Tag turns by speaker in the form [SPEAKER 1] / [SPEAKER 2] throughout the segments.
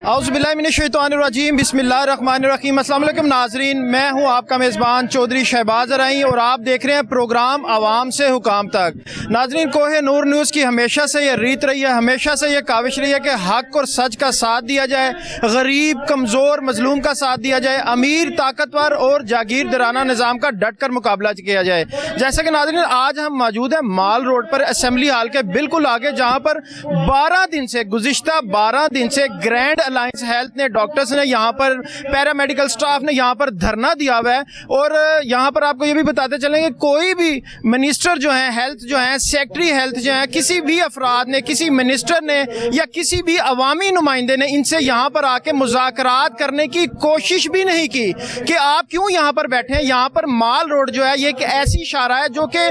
[SPEAKER 1] औज़ुबिल्लाहिमिनश्शैतानिर्रजीम बिस्मिल्लाहिर्रहमानिर्रहीम। अस्सलाम वालेकुम नाज़रीन, मैं हूं आपका मेज़बान चौधरी शहबाज अराई और आप देख रहे हैं प्रोग्राम आवाम से हुकाम तक। नाज़रीन, कोहे नूर न्यूज़ की हमेशा से ये रीत रही है, हमेशा से ये काविश रही है कि हक़ और सच का साथ दिया जाए, गरीब कमज़ोर मजलूम का साथ दिया जाए, अमीर ताकतवर और जागीरदाराना निज़ाम का डट कर मुकाबला किया जाए। जैसा कि नाज़रीन आज हम मौजूद हैं माल रोड पर असेंबली हाल के बिल्कुल आगे, जहाँ पर 12 दिन से गुज़िश्ता 12 दिन से ग्रैंड अलायंस हेल्थ ने, डॉक्टर्स ने, यहाँ पर पैरामेडिकल स्टाफ ने यहाँ पर धरना दिया हुआ है। और यहाँ पर आपको ये भी बताते चलेंगे, कोई भी मिनिस्टर जो है हेल्थ जो है, सेक्रेटरी हेल्थ जो है, किसी भी अफराद ने, किसी मिनिस्टर ने या किसी भी अवामी नुमाइंदे ने इनसे यहाँ पर आके मुज़ाकरात करने की कोशिश भी नहीं की कि आप क्यों यहाँ पर बैठे हैं। यहाँ पर माल रोड जो है ये एक ऐसी शारा है जो कि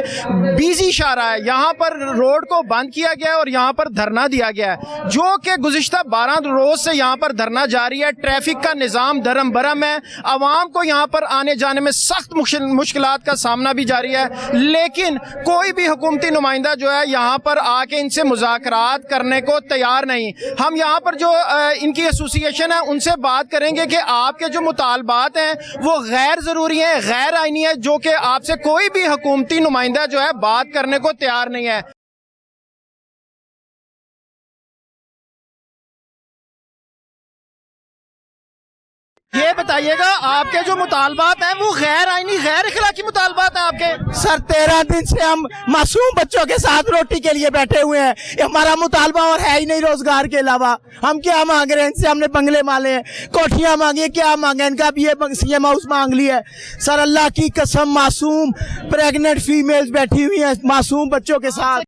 [SPEAKER 1] बिजी शारा है, यहाँ पर रोड को बंद किया गया है और यहाँ पर धरना दिया गया है, जो कि गुज़िश्ता 12 रोज से यहाँ पर धरना जारी है। ट्रैफिक का निज़ाम धर्म बरम है, आवाम को यहाँ पर आने जाने में सख्त मुश्किलात का सामना भी जारी है, लेकिन कोई भी हुकूमती नुमाइंदा जो है यहाँ पर आके इनसे मुज़ाकरात करने को तैयार नहीं। हम यहाँ पर जो इनकी एसोसिएशन है उनसे बात करेंगे कि आपके जो मुतालबात हैं वो गैर ज़रूरी हैं, गैर आईनी है, जो कि आपसे कोई भी हुकूमती नुमाइंदा जो है बात करने को तैयार नहीं है। ये बताइएगा, आपके जो मुतालबात हैं वो गैर आईनी गैर इखलाकी मुतालबात हैं आपके?
[SPEAKER 2] सर 13 दिन से हम मासूम बच्चों के साथ रोटी के लिए बैठे हुए हैं, ये हमारा मुतालबा और है ही नहीं रोजगार के अलावा। हम क्या मांग रहे हैं इनसे? हमने बंगले मांगे हैं, कोठियां मांगी है, क्या मांगे? इनका भी ये सीएम हाउस मांग लिया है। सर अल्लाह की कसम, मासूम प्रेग्नेंट फीमेल्स बैठी हुई हैं मासूम बच्चों के साथ।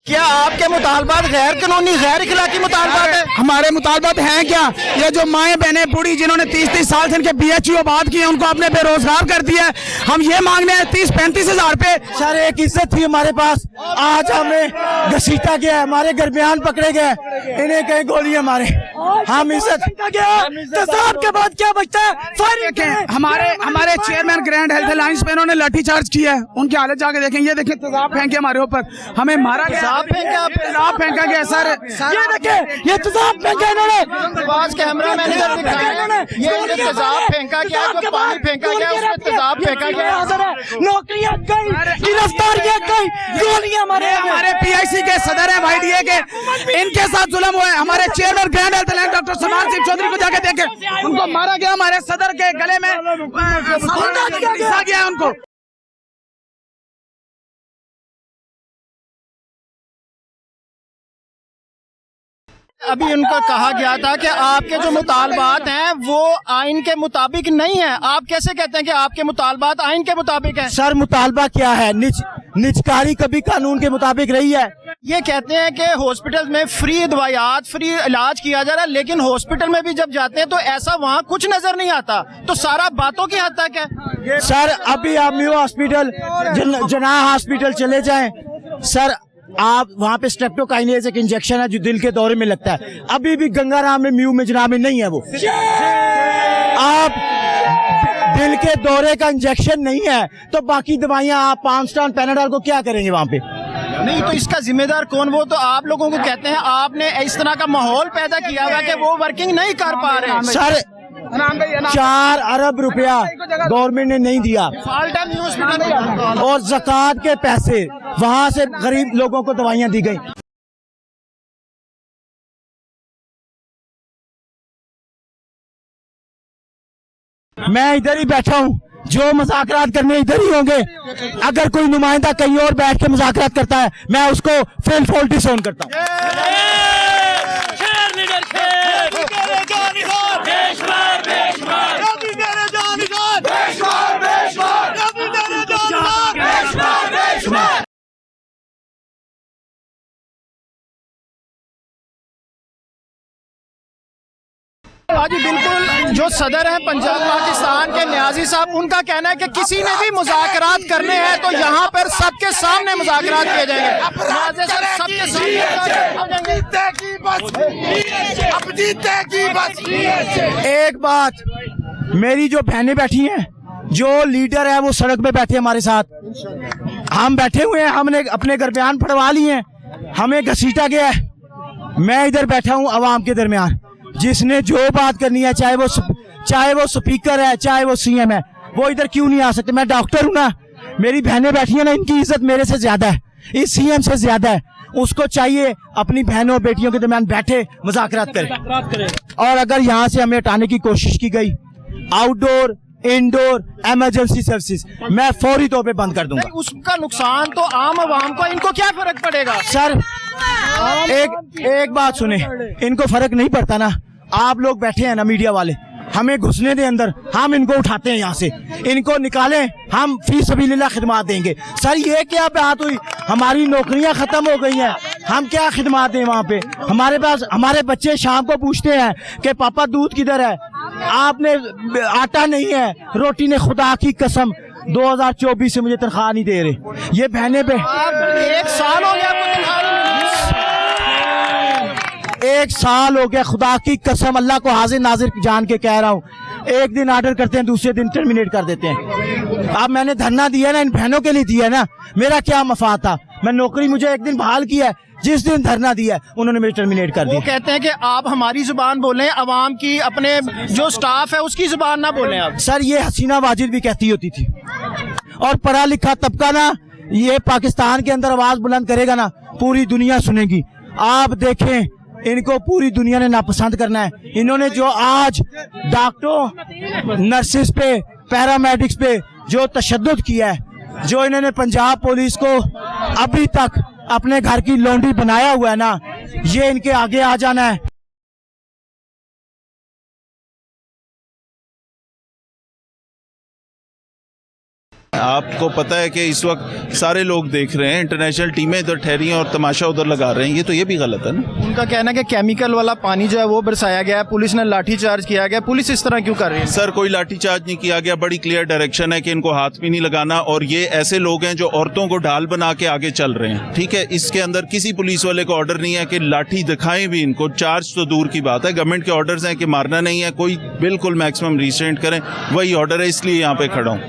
[SPEAKER 1] क्या आपके मुतालबात गैर कानूनी गैर इखलाकी मुतालबात है?
[SPEAKER 2] हमारे मुतालबात हैं क्या? ये जो माएँ बहनें बूढ़ी जिन्होंने 30-30 साल से इनके BHU बात किए, उनको आपने बेरोजगार कर दिया है। हम ये मांगने हैं 30-35 हजार पे। सर एक इज्जत थी हमारे पास, आज हमें घसीटा गया, हमारे दरमियान पकड़े गए, इन्हें कहीं गोलियां मारे, हम इज्जत के बाद क्या बचता है? हमारे चेयरमैन ग्रैंड हेल्थ अलायंस पे इन्होंने लाठी चार्ज किया है, उनकी हालत जाके देखें। ये देखें तेजाब फेंके हमारे ऊपर, हमें मारा गया, तेजाब फेंका गया। सर ये देखें, ये तेजाब फेंका इन्होंने,
[SPEAKER 1] कैमरा मैन इधर दिखाया, ये तेजाब फेंका गया, जो पानी फेंका गया उसमें तेजाब फेंका गया,
[SPEAKER 2] नौकरियां गई, गिरफ्तारियां गई, गोलियां मारे। हमारे PIC के सदर है YDA के, इनके साथ जुल्म हुआ है। हमारे chairman grand health alliance doctor Salman Singh Chaudhary को जाके देखे, उनको मारा गया, हमारे सदर के गले में गया उनको।
[SPEAKER 1] अभी उनको कहा गया था कि आपके जो मुतालबात हैं वो आइन के मुताबिक नहीं है। आप कैसे कहते हैं कि आपके मुतालबात आइन के मुताबिक हैं?
[SPEAKER 2] सर मुतालबा क्या है? निजकारी कभी कानून के मुताबिक रही है।
[SPEAKER 1] ये कहते हैं कि हॉस्पिटल में फ्री दवाइयात, फ्री इलाज किया जा रहा है, लेकिन हॉस्पिटल में भी जब जाते हैं तो ऐसा वहाँ कुछ नजर नहीं आता, तो सारा बातों की हद तक है।
[SPEAKER 2] सर अभी आप न्यू हॉस्पिटल जना हॉस्पिटल चले जाएं सर, आप वहाँ पे स्ट्रेप्टोकाइनेज एक इंजेक्शन है जो दिल के दौरे में लगता है, अभी भी गंगाराम में म्यू मेजरा में नहीं है वो। आप दिल के दौरे का इंजेक्शन नहीं है तो बाकी दवाइयाँ आप 5 स्टार पैनाडोल को क्या करेंगे वहाँ पे?
[SPEAKER 1] नहीं, तो इसका जिम्मेदार कौन? वो तो आप लोगों को कहते हैं, आपने इस तरह का माहौल पैदा किया हुआ कि वो वर्किंग नहीं कर पा रहे।
[SPEAKER 2] सर 4 अरब रुपया गवर्नमेंट ने नहीं दिया और ज़कात के पैसे वहाँ से गरीब लोगों को दवाइयाँ दी गई। मैं इधर ही बैठा हूँ, जो मुज़ाकरात करने इधर ही होंगे। अगर कोई नुमाइंदा कहीं और बैठ के मुज़ाकरात करता है मैं उसको फेल फॉल्ट डिसोन करता हूँ।
[SPEAKER 1] जी बिल्कुल, जो सदर हैं पंजाब पाकिस्तान के न्याजी साहब, उनका कहना है कि किसी ने भी मुज़ाकरात करने हैं तो यहाँ पर सबके सामने मुज़ाकरात किए जाएंगे।
[SPEAKER 2] एक बात, मेरी जो बहनें बैठी हैं, जो लीडर है वो सड़क पे बैठे हमारे साथ, हम बैठे हुए हैं, हमने अपने घर बयान पढ़वा लिए हैं, हमें घसीटा गया है। मैं इधर बैठा हूँ अवाम के दरमियान, जिसने जो बात करनी है, चाहे वो स्पीकर है, चाहे वो सीएम है, वो इधर क्यों नहीं आ सकते। मैं डॉक्टर हूँ ना, मेरी बहनें बैठी हैं ना, इनकी इज्जत मेरे से ज्यादा है, इस सीएम से ज्यादा है। उसको चाहिए अपनी बहनों और बेटियों के दरमियान बैठे मुज़ाकरात करे। और अगर यहाँ से हमें हटाने की कोशिश की गई, आउटडोर इंडोर इमरजेंसी सर्विसेज मैं फौरी तौर पे बंद कर दूंगा।
[SPEAKER 1] उसका नुकसान तो आम आवाम को, इनको क्या फर्क पड़ेगा?
[SPEAKER 2] सर एक बात सुने, इनको फर्क नहीं पड़ता ना। आप लोग बैठे हैं ना मीडिया वाले, हमें घुसने दे अंदर, हम इनको उठाते हैं यहाँ से, इनको निकालें, हम फी सबीलिल्लाह खिदमत देंगे। सर ये क्या बात हुई? हमारी नौकरियां खत्म हो गई हैं, हम क्या खिदमत दें वहाँ पे? हमारे पास हमारे बच्चे शाम को पूछते हैं कि पापा दूध किधर है, आपने आटा नहीं है, रोटी ने, खुदा की कसम 2024 से मुझे तनख्वाह नहीं दे रहे। ये बहने पे
[SPEAKER 1] 1 साल हो गया आपको तनख्वाह नहीं मिली?
[SPEAKER 2] 1 साल हो गया, खुदा की कसम, अल्लाह को हाजिर नाजिर जान के कह रहा हूँ। एक दिन ऑर्डर करते हैं, दूसरे दिन टर्मिनेट कर देते हैं। अब मैंने धरना दिया ना, इन बहनों के लिए दिया ना, मेरा क्या मफाद था? मैं नौकरी, मुझे एक दिन बहाल किया है, जिस दिन धरना दिया उन्होंने मुझे टर्मिनेट कर दिया।
[SPEAKER 1] वो कहते हैं कि आप हमारी जुबान बोलें, अवाम की, अपने जो स्टाफ है उसकी जुबान ना बोलें आप।
[SPEAKER 2] सर ये हसीना वाजिद भी कहती होती थी। और पढ़ा लिखा तबका ना, ये पाकिस्तान के अंदर आवाज बुलंद करेगा ना, पूरी दुनिया सुनेगी। आप देखें, इनको पूरी दुनिया ने नापसंद करना है। इन्होंने जो आज डॉक्टरों, नर्सिस पे, पैरामेडिक्स पे जो तशद्दुद किया है, जो इन्होंने पंजाब पुलिस को अभी तक अपने घर की लौंडी बनाया हुआ है ना, ये इनके आगे आ जाना है।
[SPEAKER 3] आपको पता है कि इस वक्त सारे लोग देख रहे हैं, इंटरनेशनल टीमें इधर ठहरी हैं और तमाशा उधर लगा रहे हैं, तो ये भी गलत है ना।
[SPEAKER 1] उनका कहना है कि केमिकल वाला पानी जो है वो बरसाया गया है, पुलिस ने लाठीचार्ज किया गया। पुलिस इस तरह क्यों कर रही है?
[SPEAKER 3] सर कोई लाठीचार्ज नहीं किया गया, बड़ी क्लियर डायरेक्शन है कि इनको हाथ भी नहीं लगाना। और ये ऐसे लोग हैं जो औरतों को ढाल बना के आगे चल रहे हैं, ठीक है। इसके अंदर किसी पुलिस वाले को ऑर्डर नहीं है कि लाठी दिखाएं भी इनको, चार्ज तो दूर की बात है। गवर्नमेंट के ऑर्डर्स हैं कि मारना नहीं है, कोई बिल्कुल मैक्सिमम रिस्ट्रेंट करें, वही ऑर्डर है, इसलिए यहाँ पे खड़ा हूँ।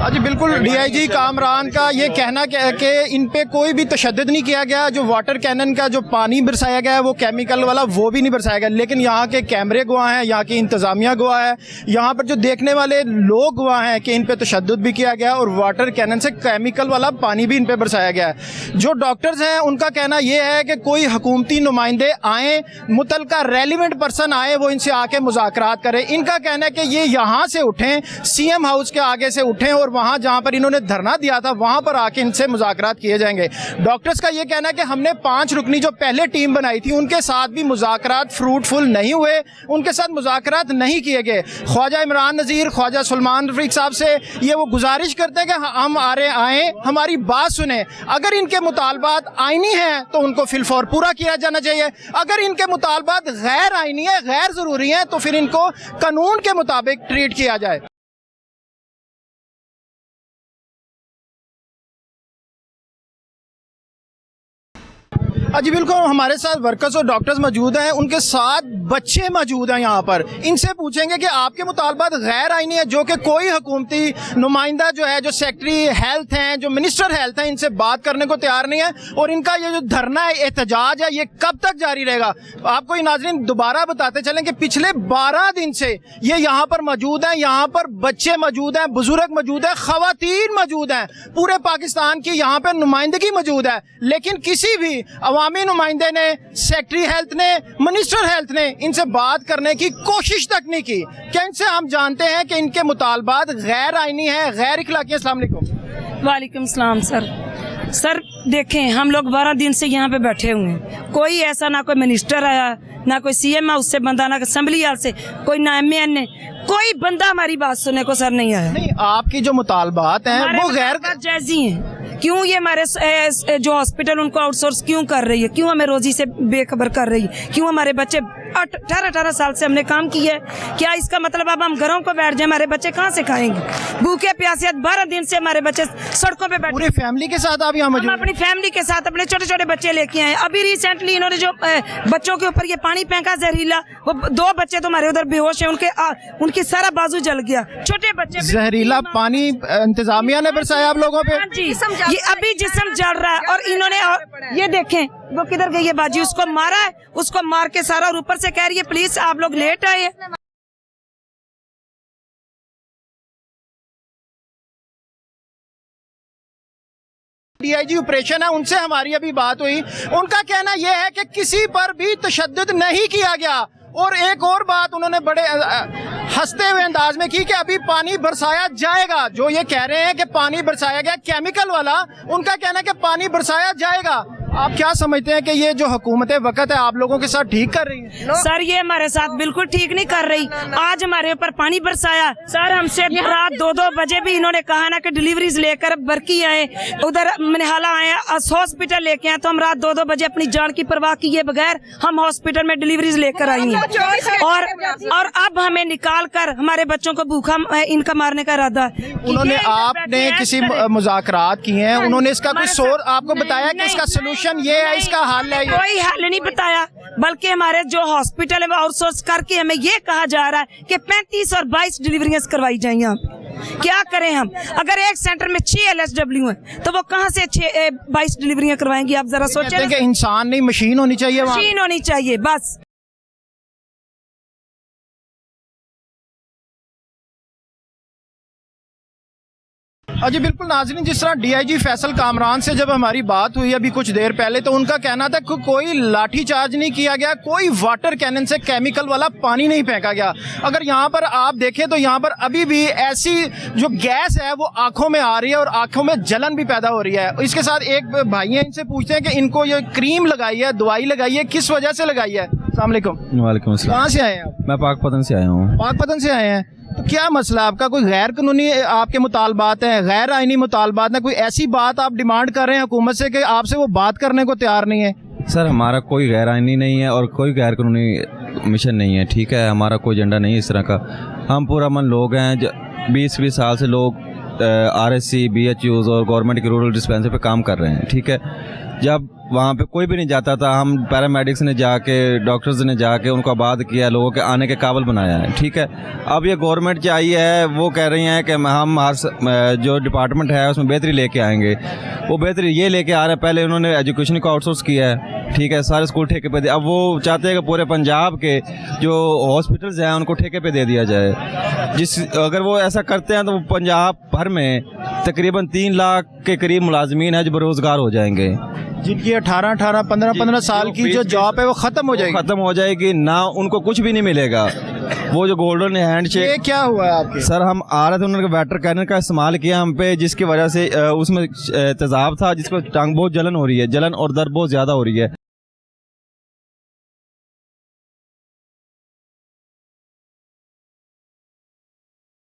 [SPEAKER 1] जी बिल्कुल, डीआईजी कामरान का ये कहना कि इन पे कोई भी तशद्दुद नहीं किया गया। जो वाटर कैनन का जो पानी बरसाया गया है वो केमिकल वाला, वो भी नहीं बरसाया गया। लेकिन यहाँ के कैमरे गवाह हैं, यहाँ की इंतज़ामिया गवाह है, यहाँ पर जो देखने वाले लोग गवाह हैं कि इन पे तशद्दुद भी किया गया और वाटर कैनन से केमिकल वाला पानी भी इन पे बरसाया गया है। जो डॉक्टर्स हैं उनका कहना ये है कि कोई हुकूमती नुमाइंदे आएँ, मुतलका रेलिवेंट पर्सन आए, वो इनसे आके मुज़ाकरात करें। इनका कहना है कि ये यहाँ से उठें, सीएम हाउस के आगे से उठें और वहाँ जहाँ पर इन्होंने धरना दिया था वहाँ पर आके इनसे मुज़ाकरात किए जाएंगे। डॉक्टर्स का ये कहना है कि हमने 5 रुकनी जो पहले टीम बनाई थी उनके साथ भी मुज़ाकरात फ्रूटफुल नहीं हुए, उनके साथ मुज़ाकरात नहीं किए गए। ख्वाजा इमरान नज़ीर, ख्वाजा सलमान रफ़ीक साहब से ये वो गुजारिश करते हैं कि हम आएँ, हमारी बात सुने। अगर इनके मुतालबात आइनी हैं तो उनको फिलफौर पूरा किया जाना चाहिए। अगर इनके मुतालबात गैर आइनी है, गैर ज़रूरी हैं, तो फिर इनको कानून के मुताबिक ट्रीट किया जाए। जी बिल्कुल, हमारे साथ वर्कर्स और डॉक्टर्स मौजूद हैं, उनके साथ बच्चे मौजूद हैं यहाँ पर। इनसे पूछेंगे कि आपके मुतालबात गैर आइनी है, जो कि कोई हुकूमती नुमाइंदा जो है, जो सेक्रेटरी हेल्थ हैं, जो मिनिस्टर हेल्थ हैं, इनसे बात करने को तैयार नहीं है। और इनका ये जो धरना है, एहतजाज है, ये कब तक जारी रहेगा? आपको नाज़रीन दोबारा बताते चलें कि पिछले 12 दिन से ये यहाँ पर मौजूद हैं। यहाँ पर बच्चे मौजूद हैं, बुजुर्ग मौजूद हैं, खवातीन मौजूद हैं, पूरे पाकिस्तान की यहाँ पर नुमाइंदगी मौजूद है। लेकिन किसी भी अवामी नुमाइंदे ने, सेक्रेटरी हेल्थ ने, मिनिस्टर हेल्थ ने इनसे बात करने की कोशिश तक नहीं की। क्या इनसे हम जानते हैं कि इनके मुतालबात गैर आइनी है, गैर इखलाकी? अस्सलाम वालेकुम।
[SPEAKER 4] वालेकुम सलाम सर देखें, हम लोग 12 दिन से यहाँ पे बैठे हुए हैं। कोई ऐसा ना कोई मिनिस्टर आया, ना कोई सीएम हाउस से बंदा, ना असेंबली हाउस से कोई, ना एमएनए, कोई बंदा हमारी बात सुनने को सर नहीं आया।
[SPEAKER 1] नहीं, आपकी जो मुतालबात हैं वो गैर
[SPEAKER 4] जायज़ी हैं क्यों ये हमारे जो हॉस्पिटल उनको आउटसोर्स क्यों कर रही है, क्यों हमें रोजी से बेखबर कर रही है, क्यों हमारे बच्चे 18 साल से हमने काम किया है, क्या इसका मतलब अब हम घरों को बैठ जाए, हमारे बच्चे कहाँ से खाएंगे? भूखे प्यासे 12 दिन से हमारे बच्चे सड़कों पे बैठे।
[SPEAKER 1] पूरी फैमिली के साथ आप यहाँ
[SPEAKER 4] हम
[SPEAKER 1] मौजूद हैं?
[SPEAKER 4] अपनी फैमिली के साथ अपने छोटे छोटे बच्चे लेके आए। अभी रिसेंटली इन्होंने जो बच्चों के ऊपर ये पानी फेंका जहरीला, वो 2 बच्चे तो हमारे उधर बेहोश है, उनकी सारा बाजू जल गया, छोटे बच्चे।
[SPEAKER 1] जहरीला पानी इंतजामिया ने बरसाया आप लोगों पे?
[SPEAKER 4] हाँ जी, ये अभी जिस्म जल रहा है। और इन्होंने ये देखें वो किधर गई है बाजी, उसको मारा है, उसको मार के सारा, और ऊपर से कह रही है प्लीज आप लोग लेट आए।
[SPEAKER 1] डीआईजी ऑपरेशन है, उनसे हमारी अभी बात हुई। उनका कहना यह है कि किसी पर भी तशद्दुद नहीं किया गया। और एक और बात उन्होंने बड़े हंसते हुए अंदाज में की कि अभी पानी बरसाया जाएगा। जो ये कह रहे हैं कि पानी बरसाया गया केमिकल वाला, उनका कहना है कि पानी बरसाया जाएगा। आप क्या समझते हैं कि ये जो हुकूमत वक्त है आप लोगों के साथ ठीक कर रही है?
[SPEAKER 4] सर ये हमारे साथ बिल्कुल ठीक नहीं कर रही। आज हमारे ऊपर पानी बरसाया सर, हमसे रात 2-2 बजे भी इन्होंने कहा ना कि डिलीवरीज लेकर बरकी आए, उधर मनिहाला आए, हॉस्पिटल लेके आए, तो हम रात 2-2 बजे अपनी जान की परवाह किए बगैर हम हॉस्पिटल में डिलीवरीज लेकर आई हैं। और अब हमें निकाल कर हमारे बच्चों को भूखा इनका मारने का इरादा है।
[SPEAKER 1] उन्होंने आपने किसी मुज़ाकरात किए हैं, उन्होंने इसका कोई सोर आपको बताया कि इसका सोल्यूशन ये है, इसका हल है?
[SPEAKER 4] कोई हल नहीं बताया, बल्कि हमारे जो हॉस्पिटल है वो आउटसोर्स करके हमें ये कहा जा रहा है कि 35 और 22 डिलीवरियां करवाई जाएंगी। यहाँ क्या करें हम? अगर एक सेंटर में 6 LSW है तो वो कहाँ से 22 डिलीवरियां करवाएंगी? आप जरा सोचें।
[SPEAKER 1] कि इंसान नहीं मशीन होनी चाहिए,
[SPEAKER 4] मशीन होनी चाहिए बस।
[SPEAKER 1] जी बिल्कुल नाज़रीन, जिस तरह डीआईजी फैसल कामरान से जब हमारी बात हुई अभी कुछ देर पहले, तो उनका कहना था कि कोई लाठी चार्ज नहीं किया गया, कोई वाटर कैनन से केमिकल वाला पानी नहीं फेंका गया। अगर यहाँ पर आप देखें तो यहाँ पर अभी भी ऐसी जो गैस है वो आंखों में आ रही है और आंखों में जलन भी पैदा हो रही है। इसके साथ एक भाई है, इनसे पूछते हैं कि इनको ये क्रीम लगाई है, दवाई लगाई है, किस वजह से लगाई है? अस्सलाम वालेकुम।
[SPEAKER 5] वालेकुम अस्सलाम।
[SPEAKER 1] कहाँ से आए हैं आप?
[SPEAKER 5] मैं पाकपतन से आया हूँ।
[SPEAKER 1] पाकपतन से आए हैं, तो क्या मसला आपका? कोई गैर कानूनी आपके मुतालबात हैं, गैर आईनी मुतालबात हैं? कोई ऐसी बात आप डिमांड कर रहे हैं हुकूमत से कि आपसे वो बात करने को तैयार नहीं है?
[SPEAKER 5] सर हमारा कोई गैर आईनी नहीं है और कोई गैर कानूनी मिशन नहीं है, ठीक है? हमारा कोई एजेंडा नहीं है इस तरह का। हम पूरा मन लोग हैं, 20-20 साल से लोग RSC, BHUs और गवर्नमेंट के रूरल डिस्पेंसरी पे काम कर रहे हैं, ठीक है? जब वहाँ पे कोई भी नहीं जाता था, हम पैरामेडिक्स ने जाके, डॉक्टर्स ने जाके उनको आबाद किया, लोगों के आने के काबिल बनाया है, ठीक है? अब ये गवर्नमेंट जो आई है वो कह रही हैं कि हम हर जो डिपार्टमेंट है उसमें बेहतरी लेके आएंगे। वो बेहतरी ये लेके आ रहे हैं, पहले उन्होंने एजुकेशन को आउटसोर्स किया है, ठीक है? सारे स्कूल ठेके पे दे। अब वो चाहते हैं कि पूरे पंजाब के जो हॉस्पिटल्स हैं उनको ठेके पे दे दिया जाए। अगर वो ऐसा करते हैं तो पंजाब भर में तकरीबन 3 लाख के करीब मुलाजमीन है जो बेरोजगार हो जाएंगे,
[SPEAKER 1] जिनकी 18, 15 साल की जो जॉब है वो खत्म हो जाएगी।
[SPEAKER 5] खत्म हो जाएगी ना, उनको कुछ भी नहीं मिलेगा। वो जो गोल्डन हैंड शेक।
[SPEAKER 1] ये क्या हुआ है आपके?
[SPEAKER 5] सर हम आ रहे थे, उन्होंने वाटर कैनन का इस्तेमाल किया हम पे, जिसकी वजह से उसमें तेजाब था, जिसको टांग बहुत जलन हो रही है, जलन और दर्द बहुत ज़्यादा हो रही है।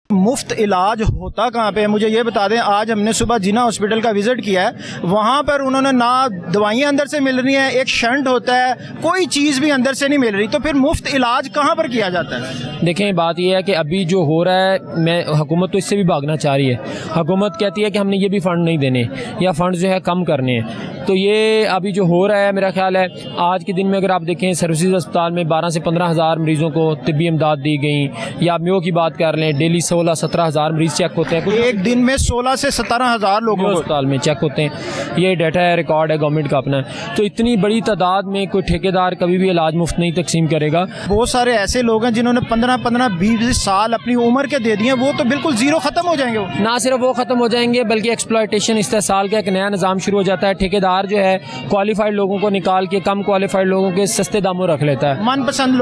[SPEAKER 1] मुफ्त इलाज होता कहाँ पे है मुझे ये बता दें। आज हमने सुबह जिना हॉस्पिटल का विजिट किया है, वहाँ पर उन्होंने ना दवाइयाँ अंदर से मिल रही हैं, एक शंट होता है, कोई चीज़ भी अंदर से नहीं मिल रही, तो फिर मुफ्त इलाज कहाँ पर किया जाता है?
[SPEAKER 6] देखें बात यह है कि अभी जो हो रहा है, मैं हुकूमत तो इससे भी भागना चाह रही है। हुकूमत कहती है कि हमने ये भी फ़ंड नहीं देने या फ़ंड जो है कम करने हैं, तो ये अभी जो हो रहा है मेरा ख्याल है आज के दिन में अगर आप देखें सर्विसेज अस्पताल में 12 से 15 हज़ार मरीज़ों को तिब्बी इमदाद दी गई, या म्यो की बात कर लें, डेली 16-17 हज़ार मरीज़ चेक होते हैं।
[SPEAKER 1] एक दिन में 16 से 17 हज़ार लोगों को
[SPEAKER 6] अस्पताल में चेक होते हैं। ये डाटा है, रिकॉर्ड है गवर्नमेंट का अपना। तो इतनी बड़ी तादाद में कोई ठेकेदार कभी भी इलाज मुफ्त नहीं तकसीम करेगा।
[SPEAKER 1] बहुत सारे ऐसे लोग हैं जिन्होंने 15-20 साल अपनी उम्र के दे दिए, वो तो बिल्कुल ज़ीरो ख़त्म हो जाएंगे।
[SPEAKER 6] ना सिर्फ वो ख़त्म हो जाएंगे बल्कि एक्सप्लॉयटेशन इस्तेसाल का एक नया निज़ाम शुरू हो जाता है। ठेकेदार जो है क्वालिफाइड लोगों को निकाल के कम क्वालिफाइड लोगों के सस्ते दामों रख लेता है।
[SPEAKER 1] मनपसंद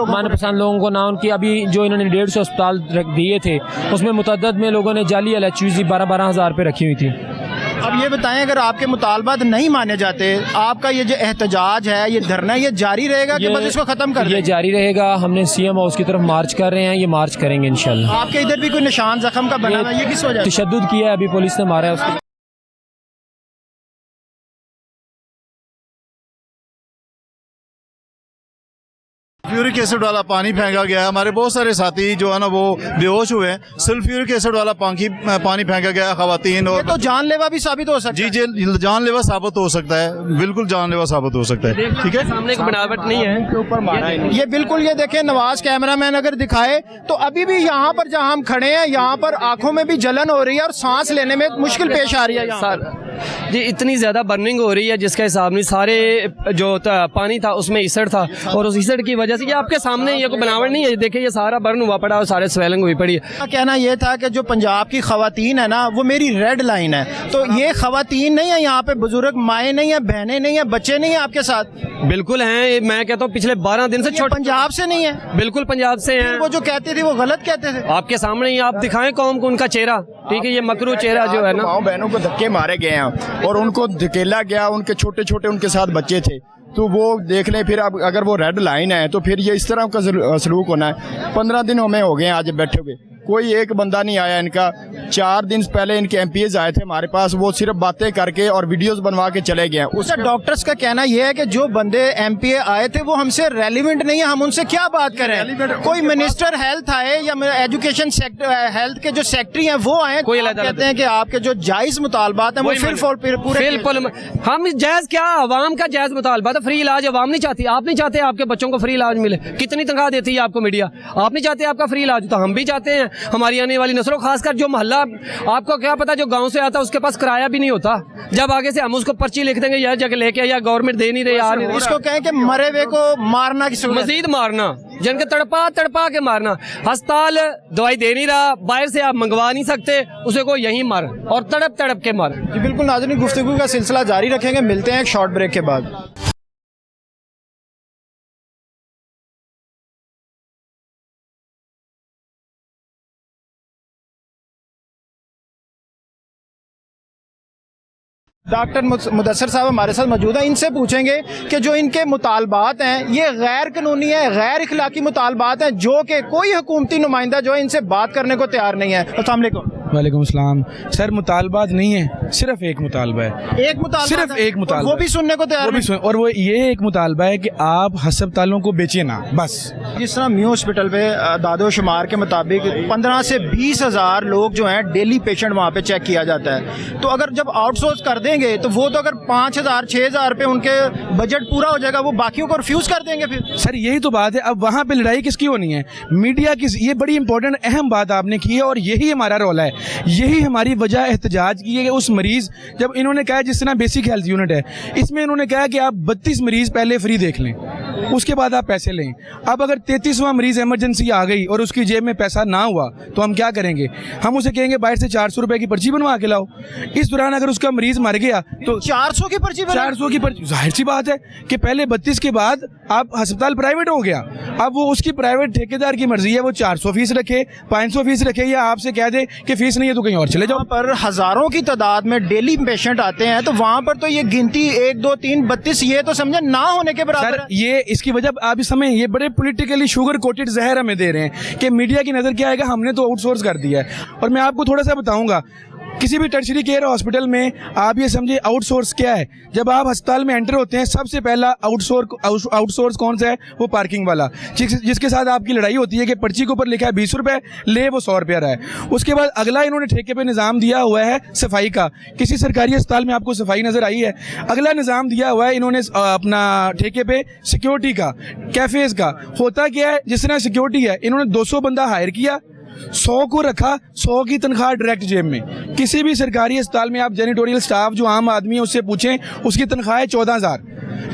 [SPEAKER 1] लोगों को
[SPEAKER 6] ना उनकी अभी जो इन्होंने 150 अस्पताल दिए थे उसमें मुतअद्दिद में लोगों ने जाली LHUs 12-12 हज़ार पे रखी हुई थी।
[SPEAKER 1] अब ये बताएं, अगर आपके मुतालबात नहीं माने जाते, आपका ये जो एहतजाज है, ये धरना, ये जारी रहेगा कि बस इसको खत्म कर दें?
[SPEAKER 6] ये जारी रहेगा। हमने CM हाउस की तरफ मार्च कर रहे हैं, ये मार्च करेंगे इंशाल्लाह।
[SPEAKER 1] आपके इधर भी कोई निशान जख्म का बना हुआ है, ये किस वजह से?
[SPEAKER 6] तशद्दुद किया है अभी पुलिस ने मारा है उसको।
[SPEAKER 7] सल्फ्यूरिक एसिड वाला पानी फेंका गया। हमारे बहुत सारे साथी जो है ना वो बेहोश हुए हैं। सल्फ्यूरिक एसिड वाला पानी फेंका गया खवातीन, और
[SPEAKER 1] तो जानलेवा भी साबित हो सकता है।
[SPEAKER 7] जी जानलेवा साबित हो सकता है, बिल्कुल जानलेवा साबित हो सकता है। ठीक है,
[SPEAKER 8] सामने को बनावट नहीं है।
[SPEAKER 1] ये बिल्कुल, ये देखें नवाज कैमरामैन अगर दिखाए तो अभी भी यहाँ पर जहाँ हम खड़े हैं यहाँ पर आंखों में भी जलन हो रही है और सांस लेने में मुश्किल पेश आ रही है।
[SPEAKER 8] सर जी इतनी ज़्यादा बर्निंग हो रही है जिसके हिसाब में सारे जो पानी था उसमें ईसड़ था, और उस ईसड़ की वजह से ये आपके सामने ये कोई बनावट नहीं है। देखिए ये सारा बर्न हुआ पड़ा और सारे स्वेलिंग हुई पड़ी है।
[SPEAKER 1] कहना ये था कि जो पंजाब की खवातीन है ना वो मेरी रेड लाइन है, तो ये खवातीन नहीं है यहाँ पे, बुजुर्ग माएँ नहीं है, बहनें नहीं है, बच्चे नहीं है आपके साथ?
[SPEAKER 8] बिल्कुल हैं, मैं कहता हूँ पिछले 12 दिन से छोटे
[SPEAKER 1] पंजाब से नहीं है?
[SPEAKER 8] बिल्कुल पंजाब से हैं।
[SPEAKER 1] वो जो कहते थे वो गलत कहते थे।
[SPEAKER 8] आपके सामने ही आप दिखाएं कौम को उनका चेहरा, ठीक है, ये मकरू चेहरा जो है ना।
[SPEAKER 9] माओ बहनों को धक्के मारे गए हैं और उनको धकेला गया, उनके छोटे छोटे उनके साथ बच्चे थे, तो वो देख लें। फिर अब अगर वो रेड लाइन है तो फिर ये इस तरह का सलूक होना है। 15 दिन हमें हो गए आज बैठे हुए, कोई एक बंदा नहीं आया इनका। 4 दिन पहले इनके एमपीएस आए थे हमारे पास, वो सिर्फ बातें करके और वीडियोस बनवा के चले गए।
[SPEAKER 1] उसका डॉक्टर्स का कहना यह है कि जो बंदे एमपीए आए थे वो हमसे रेलिवेंट नहीं है, हम उनसे क्या बात करें। कोई मिनिस्टर हेल्थ आए या एजुकेशन हेल्थ के जो सेक्रेटरी हैं वो आए,
[SPEAKER 8] कोई
[SPEAKER 1] कहते हैं कि आपके जो जायज मुतालबात हैं वो फिर पूरे
[SPEAKER 8] बिल्कुल हम जायज क्या, आवाम का जायज मुतालबा था। फ्री इलाज आवाम नहीं चाहती, आप नहीं चाहते आपके बच्चों को फ्री इलाज मिले। कितनी तनख्वाह देती है आपको मीडिया, आप नहीं चाहते आपका फ्री इलाज, तो हम भी चाहते हैं। हमारी आने वाली नस्लों, खासकर जो मोहल्ला, आपको क्या पता जो गांव से आता है उसके पास किराया भी नहीं होता, जब आगे से हम उसको पर्ची लिख देंगे यह जगह लेके, या गवर्नमेंट दे नहीं रही, आ नहीं रही।
[SPEAKER 1] इसको कहें कि मरे हुए को मारना की
[SPEAKER 8] मजीद मारना, जिनके तड़पा तड़पा के मारना। अस्पताल दवाई दे नहीं रहा, बाहर से आप मंगवा नहीं सकते, उसे को यहीं मार और तड़प तड़प के मार।
[SPEAKER 1] जी बिल्कुल नाज़रीन, गुफ्तगू का सिलसिला जारी रखेंगे, मिलते हैं एक शॉर्ट ब्रेक के बाद। डॉक्टर मुदस्सर साहब हमारे साथ मौजूद है, इनसे पूछेंगे कि जो इनके मुतालबात हैं ये गैर कानूनी है, गैर इखलाकी मुतालबात हैं, जो कि कोई हुकूमती नुमाइंदा जो है इनसे बात करने को तैयार नहीं है। अस्सलाम वालेकुम।
[SPEAKER 2] वालेकुम अस्सलाम। सर मुतालबात नहीं है, सिर्फ एक मुतालबा है,
[SPEAKER 1] एक मुतालबा,
[SPEAKER 2] सिर्फ एक मुतालबा,
[SPEAKER 1] वो भी सुनने को तैयार नहीं।
[SPEAKER 2] और वो ये एक मुतालबा है कि आप अस्पतालों को बेचिए ना, बस।
[SPEAKER 1] जिस तरह म्यू हॉस्पिटल पे दादो शुमार के मुताबिक 15 से 20 हज़ार लोग जो हैं डेली पेशेंट वहाँ पे चेक किया जाता है, तो अगर जब आउटसोर्स कर देंगे तो वो तो अगर 5,000 6,000 पे उनके बजट पूरा हो जाएगा, वो बाकियों को रिफ्यूज कर देंगे फिर।
[SPEAKER 2] सर यही तो बात है, अब वहाँ पे लड़ाई किसकी होनी है, मीडिया की। ये बड़ी इंपॉर्टेंट अहम बात आपने की है और यही हमारा रोल है, यही हमारी वजह एहतजाज की है कि उस मरीज, जब इन्होंने कहा जिस तरह बेसिक हेल्थ यूनिट है, इसमें इन्होंने कहा कि आप 32 मरीज पहले फ्री देख लें, उसके बाद आप पैसे लें। अब अगर 33वां मरीज इमरजेंसी आ गई और उसकी जेब में पैसा ना हुआ तो हम क्या करेंगे, हम उसे कहेंगे बाहर से 400 रुपए की पर्ची बनवा के लाओ। इस दौरान अगर उसका मरीज मर गया तो
[SPEAKER 1] 400 की पर्ची,
[SPEAKER 2] 400 की पर्ची, जाहिर सी बात है कि पहले 32 के बाद आप अस्पताल प्राइवेट हो गया, अब वो उसकी प्राइवेट ठेकेदार की मर्जी है, वो 400 फीस रखे, 500 फीस रखे, या आपसे कह दे कि फीस नहीं है तो कहीं और चले जाओ।
[SPEAKER 1] पर हजारों की तादाद में डेली पेशेंट आते हैं, तो वहाँ पर तो ये गिनती 1 2 3 32 ये तो समझे ना होने के बराबर है।
[SPEAKER 2] ये इसकी वजह आप इस समय ये बड़े पॉलिटिकली शुगर कोटेड जहर हमें दे रहे हैं कि मीडिया की नजर क्या आएगा, हमने तो आउटसोर्स कर दिया है। और मैं आपको थोड़ा सा बताऊंगा, किसी भी टर्शरी केयर हॉस्पिटल में आप ये समझे आउटसोर्स क्या है। जब आप अस्पताल में एंटर होते हैं सबसे पहला आउटसोर्स कौन सा है, वो पार्किंग वाला, जिसके साथ आपकी लड़ाई होती है कि पर्ची के ऊपर लिखा है 20 रुपए, ले वो 100 रुपया रहा है। उसके बाद अगला इन्होंने ठेके पे निज़ाम दिया हुआ है सफाई का। किसी सरकारी अस्पताल में आपको सफाई नजर आई है, अगला निज़ाम दिया हुआ है इन्होंने अपना ठेके पे सिक्योरिटी का, कैफेज का। होता क्या है, जिस तरह सिक्योरिटी है, इन्होंने 200 बंदा हायर किया, 100 को रखा, 100 की तनख्वाह डायरेक्ट जेब में। किसी भी सरकारी अस्पताल में आप जेनिटोरियल स्टाफ जो आम आदमी है उससे पूछें, उसकी तनख्वाह है 14,000,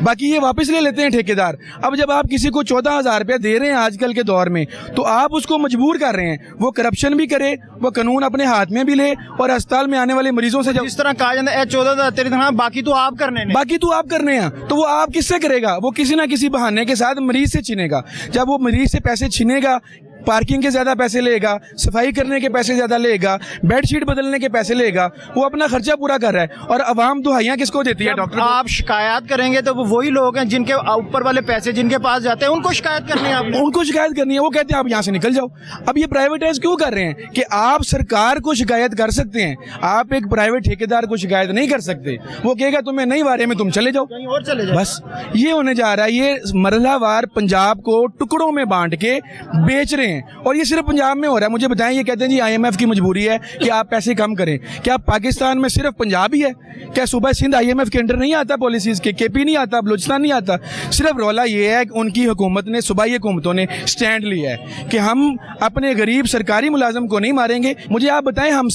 [SPEAKER 2] बाकी ये वापस ले लेते हैं ठेकेदार। अब जब आप किसी को 14,000 रुपये दे रहे हैं आजकल के दौर में, तो आप उसको मजबूर कर रहे हैं वो करप्शन भी करे, वो कानून अपने हाथ में भी ले, और अस्पताल में आने वाले मरीजों से जब
[SPEAKER 1] इस तरह कहा जाता है 14,000 तेरी तनख्वाह, बाकी तो आप करने हैं,
[SPEAKER 2] बाकी तो आप करने हैं, तो वो आप किससे करेगा, वो किसी ना किसी बहाने के साथ मरीज से छीनेगा। जब वो मरीज से पैसे छीनेगा, पार्किंग के ज़्यादा पैसे लेगा, सफाई करने के पैसे ज़्यादा लेगा, बेडशीट बदलने के पैसे लेगा, वो अपना खर्चा पूरा कर रहा है। और आवाम दुहाइयाँ किसको देती है? डॉक्टर।
[SPEAKER 1] आप शिकायत करेंगे तो वो वही लोग हैं जिनके ऊपर वाले पैसे जिनके पास जाते हैं, उनको शिकायत करनी है आपने।
[SPEAKER 2] उनको शिकायत करनी है, वो कहते हैं आप यहाँ से निकल जाओ। अब ये प्राइवेटाइज क्यों कर रहे हैं कि आप सरकार को शिकायत कर सकते हैं, आप एक प्राइवेट ठेकेदार को शिकायत नहीं कर सकते। वो कहेगा तुम्हें नहीं वारे में, तुम चले जाओ,
[SPEAKER 1] कहीं और चले जाओ।
[SPEAKER 2] बस ये होने जा रहा है। ये मरहलावार पंजाब को टुकड़ों में बांट के बेच रहे हैं, और ये सिर्फ पंजाब में हो रहा है। मुझे बताएं, ये कहते हैं जी IMF की मजबूरी है कि आप पैसे कम करें। क्या पाकिस्तान में सिर्फ पंजाब ही है? क्या सूबा सिंध IMF के अंडर नहीं आता? पॉलिसीज के KP नहीं आता, बलूचिस्तान नहीं आता? सिर्फ रौला ये है कि उनकी हुकूमत ने, सूबाई हुकूमतों ने स्टैंड लिया है कि हम अपने गरीब सरकारी मुलाजिम को नहीं मारेंगे। मुझे आप बताएं, हम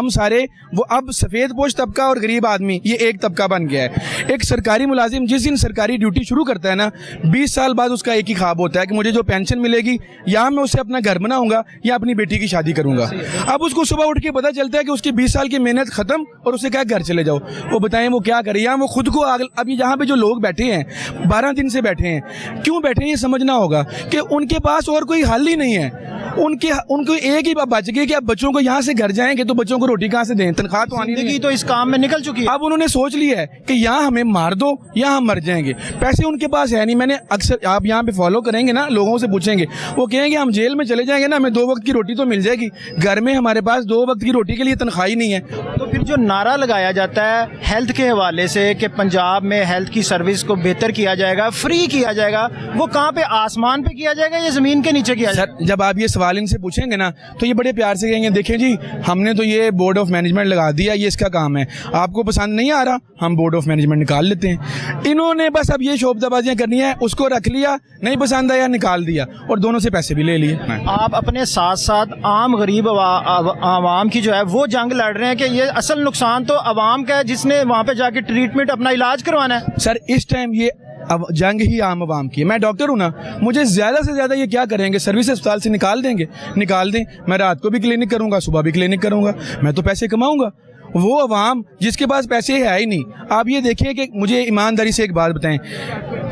[SPEAKER 2] सारे वो अब सफ़ेद पोश तबका और गरीब आदमी ये एक तबका बन गया है। एक सरकारी मुलाजिम जिस दिन सरकारी ड्यूटी शुरू करता है ना, 20 साल बाद उसका एक ही ख्वाब होता है कि मुझे जो पेंशन मिलेगी या मैं उससे अपना घर बनाऊंगा या अपनी बेटी की शादी करूंगा। अब उसको सुबह उठ के पता चलता है कि उसकी 20 साल की मेहनत खत्म और उसे क्या घर चले जाओ। वो बताएं वो क्या करे? या वो खुद को अभी यहाँ पे जो लोग बैठे हैं 12 दिन से बैठे हैं, क्यों बैठे हैं ये समझना होगा कि उनके पास और कोई हल ही नहीं है। उनको एक ही बच गई कि अब बच्चों को यहाँ से घर जाएंगे तो बच्चों को रोटी कहाँ से दें? तनख्वाह तो आनी नहीं है।
[SPEAKER 1] तो इस काम में निकल चुकी है।
[SPEAKER 2] अब उन्होंने सोच लिया है कि यहाँ हमें मार दो या हम मर जाएंगे। पैसे उनके पास है नहीं। मैंने अक्सर, आप यहाँ पे फॉलो करेंगे ना, लोगों से पूछेंगे, वो कहेंगे हम जेल में चले जाएंगे ना, हमें 2 वक्त की रोटी तो मिल जाएगी। घर में हमारे पास 2 वक्त की रोटी के लिए तनख्वाह ही नहीं है।
[SPEAKER 1] तो फिर जो नारा लगाया जाता है हेल्थ के हवाले से कि पंजाब में हेल्थ की सर्विस को बेहतर किया जाएगा, फ्री किया जाएगा, वो कहाँ पे, आसमान पे किया जाएगा या ज़मीन के नीचे किया जाएगा?
[SPEAKER 2] सर, जब आप ये सवाल इनसे पूछेंगे ना तो ये बड़े प्यार से कहेंगे, देखें जी हमने तो ये बोर्ड ऑफ मैनेजमेंट लगा दिया, ये इसका काम है, आपको पसंद नहीं आ रहा हम बोर्ड ऑफ मैनेजमेंट निकाल लेते हैं। इन्होंने बस अब ये शोबदाबाजियां करनी है, उसको रख लिया, नहीं पसंद आया निकाल दिया, और दोनों से पैसे भी ले लिए।
[SPEAKER 1] आप अपने साथ साथ आम गरीब आवाम की जो है वो जंग लड़ रहे हैं कि ये असल नुकसान तो आवाम का है जिसने वहाँ पे जाके ट्रीटमेंट अपना इलाज करवाना है।
[SPEAKER 2] सर इस टाइम ये अब जंग ही आम आवाम की है। मैं डॉक्टर हूँ ना, मुझे ज़्यादा से ज़्यादा ये क्या करेंगे, सर्विस अस्पताल से निकाल देंगे, निकाल दें। मैं रात को भी क्लिनिक करूँगा, सुबह भी क्लिनिक करूँगा, मैं तो पैसे कमाऊँगा। वो अवाम जिसके पास पैसे है ही नहीं। आप ये देखिए कि मुझे ईमानदारी से एक बात बताएं,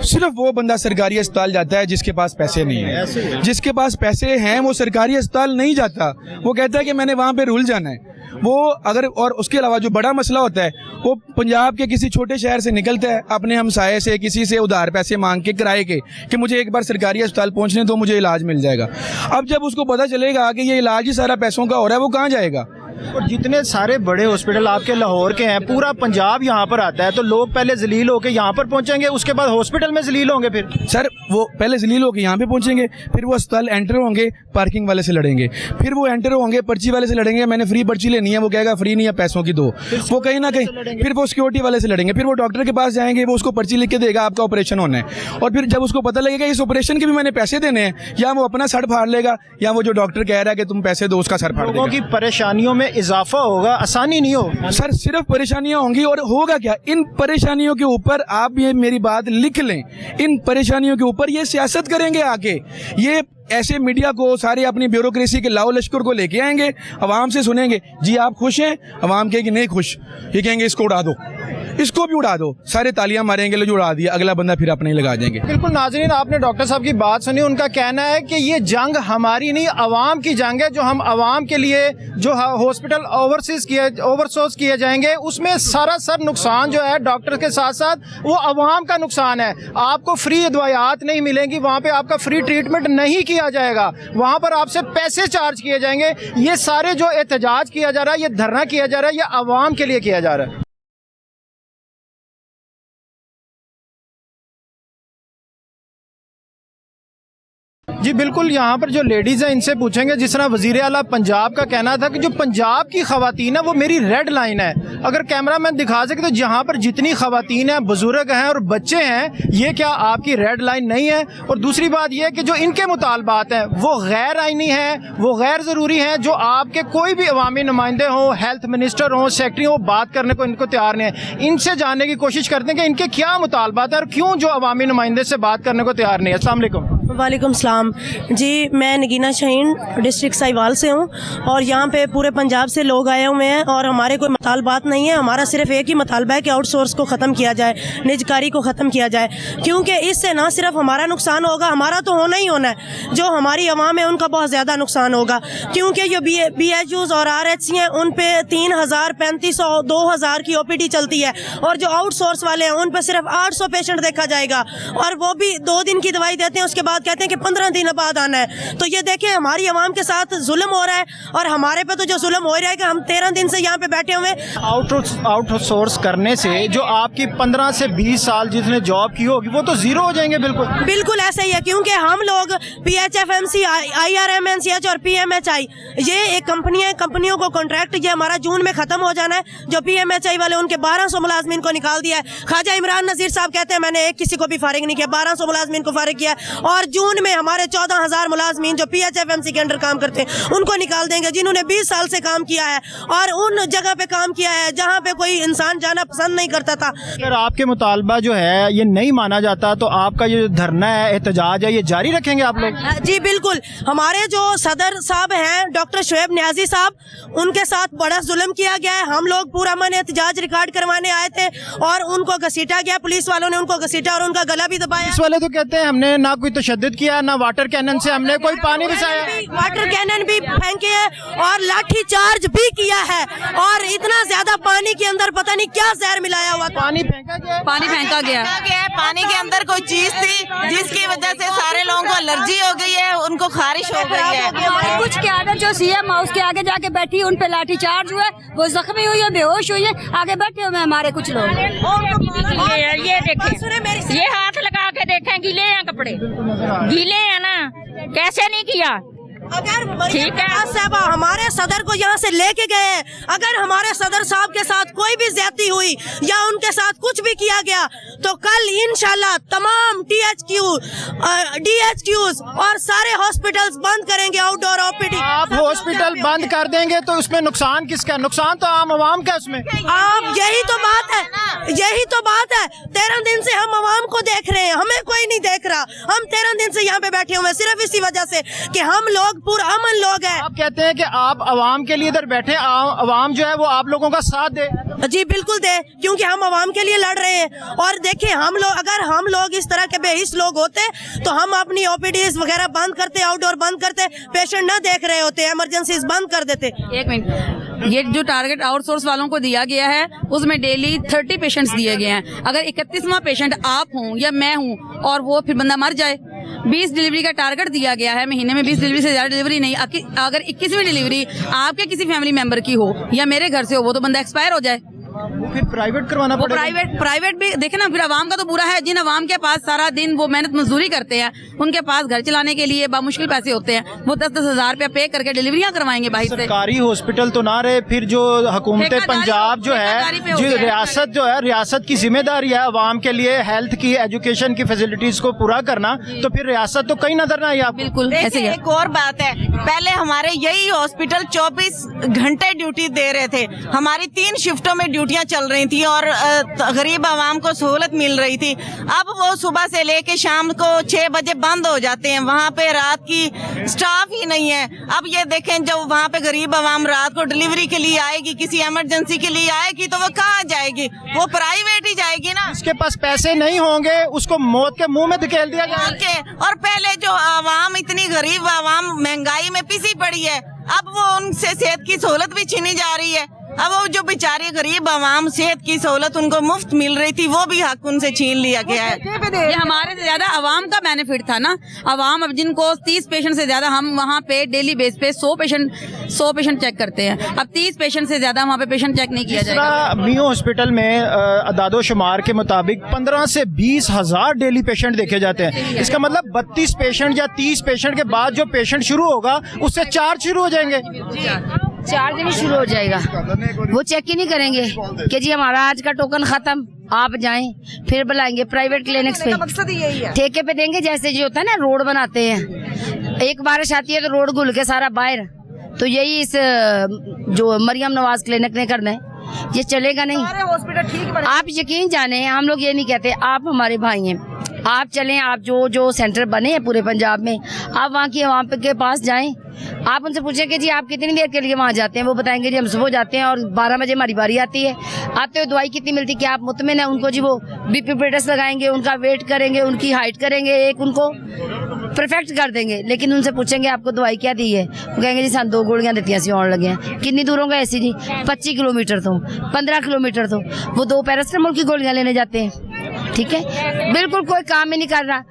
[SPEAKER 2] सिर्फ वो बंदा सरकारी अस्पताल जाता है जिसके पास पैसे नहीं है। जिसके पास पैसे हैं वो सरकारी अस्पताल नहीं जाता, वो कहता है कि मैंने वहाँ पे रुल जाना है। वो अगर, और उसके अलावा जो बड़ा मसला होता है वो पंजाब के किसी छोटे शहर से निकलता है अपने हमसाये से, किसी से उधार पैसे मांग के, किराए के, कि मुझे एक बार सरकारी अस्पताल पहुंचने तो मुझे इलाज मिल जाएगा। अब जब उसको पता चलेगा कि ये इलाज ही सारा पैसों का हो रहा है, वो कहाँ जाएगा?
[SPEAKER 1] और जितने सारे बड़े हॉस्पिटल आपके लाहौर के हैं, पूरा पंजाब यहाँ पर आता है, तो लोग पहले जलील होकर यहाँ पर पहुँचेंगे, उसके बाद हॉस्पिटल में जलील होंगे। फिर
[SPEAKER 2] सर वो पहले जलील होकर यहाँ पे पहुँचेंगे, फिर वो अस्पताल एंटर होंगे, पार्किंग वाले से लड़ेंगे, फिर वो एंटर होंगे, पर्ची वाले से लड़ेंगे, मैंने फ्री पर्ची लेनी है, वो कहेगा फ्री नहीं है, पैसों की दो। वो कहीं ना कहीं फिर वो सिक्योरिटी वाले से लड़ेंगे, फिर वो डॉक्टर के पास जाएंगे, वो उसको पर्ची लिख के देगा आपका ऑपरेशन होना है। और फिर जब उसको पता लगेगा इस ऑपरेशन के भी मैंने पैसे देने हैं, या वो अपना सर फाड़ लेगा, या वो जो डॉक्टर कह रहा है कि तुम पैसे दो उसका सर फाड़ देगा।
[SPEAKER 1] लोगों की परेशानियों में इजाफा होगा, आसानी नहीं हो।
[SPEAKER 2] सर सिर्फ परेशानियां होंगी, और होगा क्या? इन परेशानियों के ऊपर आप ये मेरी बात लिख लें, इन परेशानियों के ऊपर ये सियासत करेंगे आके। ये ऐसे मीडिया को, सारे अपनी ब्यूरोक्रेसी के लाओ लश्कर को लेके आएंगे, अवाम से सुनेंगे जी आप खुश हैं, अवाम कहेगी नहीं खुश, ये कहेंगे इसको उड़ा दो, इसको भी उड़ा दो, सारे तालियां मारेंगे, लो जो उड़ा दिया, अगला बंदा फिर अपने ही लगा देंगे।
[SPEAKER 1] बिल्कुल नाज़रीन, आपने डॉक्टर साहब की बात सुनी। उनका कहना है कि ये जंग हमारी नहीं, अवाम की जंग है। जो हम अवाम के लिए जो हॉस्पिटल ओवरसोर्स किए जाएंगे, उसमें सारा सर नुकसान जो है डॉक्टर के साथ साथ वो अवाम का नुकसान है। आपको फ्री दवाइयात नहीं मिलेंगी, वहाँ पे आपका फ्री ट्रीटमेंट नहीं किया जाएगा, वहाँ पर आपसे पैसे चार्ज किए जाएंगे। ये सारे जो एहतजाज किया जा रहा है, ये धरना किया जा रहा है, ये अवाम के लिए किया जा रहा है। जी बिल्कुल, यहाँ पर जो लेडीज़ हैं इनसे पूछेंगे। जिस तरह वज़ीर आला पंजाब का कहना था कि जो पंजाब की ख़वातीन है वो मेरी रेड लाइन है। अगर कैमरामैन दिखा सके तो जहाँ पर जितनी ख़वातीन हैं, बुजुर्ग हैं और बच्चे हैं, ये क्या आपकी रेड लाइन नहीं है? और दूसरी बात यह कि जो इनके मुतालबात हैं वो गैर आइनी हैं, वो गैर ज़रूरी हैं। जो आपके कोई भी अवामी नुमाइंदे हों, हेल्थ मिनिस्टर हों, सेक्रेटरी हों, बात करने को इनको तैयार नहीं है। इनसे जानने की कोशिश करते हैं कि इनके क्या मुतालबात हैं और क्यों जो अवामी नुमाइंदे से बात करने को तैयार नहीं है। अस्सलाम वालेकुम।
[SPEAKER 10] वालेकुम सलाम जी, मैं नगीना शाहीन डिस्ट्रिक्ट साहिवाल से हूँ और यहाँ पे पूरे पंजाब से लोग आए हुए हैं और हमारे कोई मुतालबात नहीं है। हमारा सिर्फ एक ही मुतालबा है कि आउटसोर्स को ख़त्म किया जाए, निजकारी को ख़त्म किया जाए, क्योंकि इससे ना सिर्फ हमारा नुकसान होगा, हमारा तो होना ही होना है, जो हमारी आवाम है उनका बहुत ज़्यादा नुकसान होगा। क्योंकि जो BHUs और RHC हैं उन पर 3000, 3500, 2000 की OPD चलती है और जो आउटसोर्स वाले हैं उन पर सिर्फ 800 पेशेंट देखा जाएगा और वो भी 2 दिन की दवाई देते हैं, उसके बाद कहते हैं कि 15 दिन बाद आना है। तो ये देखें हमारी आवाम के साथ जुल्म हो रहा है और हमारे पे तो जो जुल्म हो रहा है कि हम 13 दिन से यहाँ पे बैठे हुए।
[SPEAKER 1] आउटसोर्स करने से जो आपकी 15 से 20 साल जिसने जॉब की होगी वो तो जीरो हो जाएंगे।
[SPEAKER 10] बिल्कुल ऐसा ही है, क्योंकि हम लोग PHFMC, IRMNCH और PMHI ये एक कंपनियों को कॉन्ट्रैक्ट ये हमारा जून में खत्म हो जाना है। जो PMHI वाले उनके 1200 मुलाजमीन को निकाल दिया है। ख्वाजा इमरान नज़ीर साहब कहते हैं मैंने एक किसी को भी फारिग नहीं किया, 1200 मुलाजमीन को फारिग किया और जून में हमारे 14,000 मुलाजमीन जो PHFMC के अंडर काम करते हैं उनको निकाल देंगे, जिन्होंने 20 साल से काम किया है और उन जगह पे काम किया है जहाँ पे कोई इंसान जाना पसंद नहीं करता था।
[SPEAKER 1] अगर आपके मुतालबा जो है ये नहीं माना जाता तो आपका ये धरना है, एहतजाज है, ये जारी रखेंगे आप लोग?
[SPEAKER 10] जी बिल्कुल, हमारे जो सदर साहब हैं डॉक्टर शोएब नियाजी साहब, उनके साथ बड़ा जुल्म किया गया है। हम लोग पूरा मन एहतजाज रिकॉर्ड करवाने आए थे और उनको घसीटा गया, पुलिस वालों ने उनको घसीटा और उनका गला भी दबाया।
[SPEAKER 1] इस वाले तो कहते हैं हमने ना कोई तशद्दुद किया, ना वाटर कैनन से हमने कोई पानी बसाया,
[SPEAKER 10] वाटर कैनन भी फेंके है और लाठी चार्ज भी किया है और इतना ज्यादा पानी के अंदर पता नहीं क्या जहर मिलाया हुआ।
[SPEAKER 1] पानी फेंका गया,
[SPEAKER 11] पानी के अंदर कोई चीज थी जिसकी वजह से सारे लोगों को एलर्जी हो गई है, उनको खारिश हो गई है।
[SPEAKER 12] कुछ क्यादत जो CM हाउस के आगे जाके बैठी, उन पे लाठी चार्ज हुआ, वो जख्मी हुई है, बेहोश हुई है, आगे बैठे हुए हमारे कुछ लोग।
[SPEAKER 11] ये देखें, ये हाथ लगा के देखें, गीले हैं कपड़े, गीले हैं ना, कैसे नहीं किया।
[SPEAKER 10] अगर साहब हमारे सदर को यहाँ से लेके गए, अगर हमारे सदर साहब के साथ कोई भी ज्यादती हुई या उनके साथ कुछ भी किया गया तो कल इंशाल्लाह तमाम DHQs और सारे हॉस्पिटल्स बंद करेंगे, आउटडोर OPD।
[SPEAKER 1] आप हॉस्पिटल बंद कर देंगे तो उसमें नुकसान किसका? नुकसान तो आम आवाम का उसमें।
[SPEAKER 10] आप यही तो बात है, यही तो बात है। 13 दिन से हम आवाम को देख रहे हैं, हमें कोई नहीं देख रहा। हम 13 दिन से यहाँ पे बैठे हुए सिर्फ इसी वजह से कि हम लोग पूरा अमन लोग हैं।
[SPEAKER 1] आप कहते हैं कि आप आवाम के लिए इधर बैठे, आवाम जो है वो आप लोगों का साथ दे।
[SPEAKER 10] जी बिल्कुल दे, क्योंकि हम आवाम के लिए लड़ रहे हैं। और देखिए अगर हम लोग इस तरह के बेहिस लोग होते तो हम अपनी OPDs वगैरह बंद करते, आउटडोर बंद करते, पेशेंट न देख रहे होते, इमरजेंसीज बंद कर देते।
[SPEAKER 12] एक मिनट, ये जो टारगेट आउटसोर्स वालों को दिया गया है उसमें डेली 30 पेशेंट्स दिए गए हैं। अगर 31वां पेशेंट आप हूँ या मैं हूँ और वो फिर बंदा मर जाए, 20 डिलीवरी का टारगेट दिया गया है, महीने में 20 डिलीवरी से ज्यादा डिलीवरी नहीं। अगर 21वीं डिलीवरी आपके किसी फैमिली मेंबर की हो या मेरे घर से हो, वो तो बंदा एक्सपायर हो जाए,
[SPEAKER 1] फिर प्राइवेट करवाना पड़ेगा।
[SPEAKER 12] प्राइवेट भी देखे ना, फिर आवाम का तो बुरा है। जिन आवाम के पास सारा दिन वो मेहनत मजदूरी करते हैं, उनके पास घर चलाने के लिए बामुश्किल पैसे होते हैं, वो 10-10 हजार रुपया पे करके डिलीवरियां करवाएंगे भाई से।
[SPEAKER 1] सरकारी हॉस्पिटल तो ना रहे, फिर जो हुकूमत पंजाब जो है, जो रियासत जो है, रियासत की जिम्मेदारी है आवाम के लिए हेल्थ की, एजुकेशन की फैसिलिटीज को पूरा करना, तो फिर रियासत तो कहीं नजर ना आई आप।
[SPEAKER 12] बिल्कुल ऐसे ही।
[SPEAKER 11] एक और बात है, पहले हमारे यही हॉस्पिटल 24 घंटे ड्यूटी दे रहे थे, हमारी 3 शिफ्टों में ड्यूटियां चल रही थी और गरीब आवाम को सहूलत मिल रही थी। अब वो सुबह से लेके शाम को 6 बजे बंद हो जाते हैं, वहाँ पे रात की स्टाफ ही नहीं है। अब ये देखें, जब वहाँ पे गरीब आवाम रात को डिलीवरी के लिए आएगी, किसी इमरजेंसी के लिए आएगी, तो वो कहाँ जाएगी? वो प्राइवेट ही जाएगी ना।
[SPEAKER 1] उसके पास पैसे नहीं होंगे, उसको मौत के मुंह में धकेल दिया जाएगा।
[SPEAKER 11] और पहले जो आवाम इतनी गरीब आवाम महंगाई में पिसी पड़ी है, अब वो उनसे सेहत की सहूलत भी छीनी जा रही है। अब वो जो बेचारे गरीब आवाम सेहत की सहूलत उनको मुफ्त मिल रही थी, वो भी हक उनसे छीन लिया गया है।
[SPEAKER 12] ये हमारे से ज्यादा आवाम का बेनिफिट था ना। आवाम अब जिनको 30 पेशेंट से ज्यादा, हम वहाँ पे डेली बेस पे 100 पेशेंट चेक करते हैं। अब 30 पेशेंट से ज्यादा वहाँ पे पेशेंट चेक नहीं किया जाएगा।
[SPEAKER 1] मियो हॉस्पिटल में अदादो शुमार के मुताबिक 15 से 20 हजार डेली पेशेंट देखे जाते हैं। इसका मतलब 32 पेशेंट या 30 पेशेंट के बाद जो पेशेंट शुरू होगा उससे चार्ज शुरू हो जाएंगे।
[SPEAKER 12] चार्ज नहीं शुरू हो जाएगा, वो चेक ही नहीं करेंगे कि जी हमारा आज का टोकन खत्म, आप जाएं, फिर बुलाएंगे प्राइवेट क्लिनिक्स पे। मकसद यही है, ठेके पे देंगे। जैसे जो होता है ना, रोड बनाते हैं, एक बारिश आती है तो रोड घुल के सारा बाहर, तो यही इस जो मरियम नवाज क्लिनिक ने करना है। ये चलेगा नहीं। हॉस्पिटल ठीक, आप यकीन जाने, हम लोग ये नहीं कहते, आप हमारे भाई हैं, आप चलें, आप जो जो सेंटर बने हैं पूरे पंजाब में, आप वहाँ की आवाम के पास जाएं, आप उनसे पूछें कि जी आप कितनी देर के लिए वहाँ जाते हैं। वो बताएंगे जी हम सुबह जाते हैं और 12 बजे हमारी बारी आती है। आते हुए दवाई कितनी मिलती है, क्या आप मुतमिन हैं? उनको जी वो बीपी पे टेस्ट लगाएंगे, उनका वेट करेंगे, उनकी हाइट करेंगे, एक उनको परफेक्ट कर देंगे। लेकिन उनसे पूछेंगे आपको दवाई क्या दी है, वो कहेंगे जी सान 2 गोलियां देती सी आने लगे हैं। कितनी दूर होगा ऐसी जी? 25 किलोमीटर तो 15 किलोमीटर तो वो 2 पैरासिटामोल की गोलियां लेने जाते हैं। ठीक है, बिल्कुल कोई काम ही नहीं कर रहा,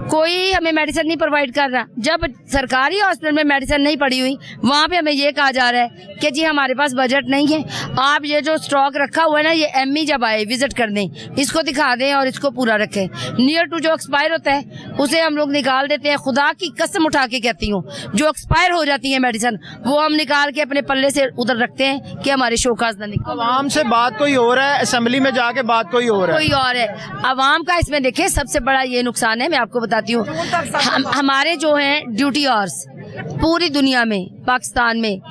[SPEAKER 12] कोई हमें मेडिसिन नहीं प्रोवाइड कर रहा। जब सरकारी हॉस्पिटल में मेडिसिन नहीं पड़ी हुई, वहाँ पे हमें ये कहा जा रहा है कि जी हमारे पास बजट नहीं है। आप ये जो स्टॉक रखा हुआ है ना, ये एमई जब आए विजिट करने, इसको दिखा दें और इसको पूरा रखें। नियर टू जो एक्सपायर होता है उसे हम लोग निकाल देते हैं। खुदा की कसम उठा के कहती हूँ, जो एक्सपायर हो जाती है मेडिसिन वो हम निकाल के अपने पल्ले से उधर रखते हैं कि हमारे शोकाज न निकले।
[SPEAKER 1] आवाम से बात कोई और है, असेंबली में जाके बात कोई और है,
[SPEAKER 12] कोई और है। आवाम का इसमें देखें सबसे बड़ा ये नुकसान है, मैं आपको बताती हूँ, हमारे जो हैं ड्यूटी आवर्स पूरी दुनिया में, पाकिस्तान में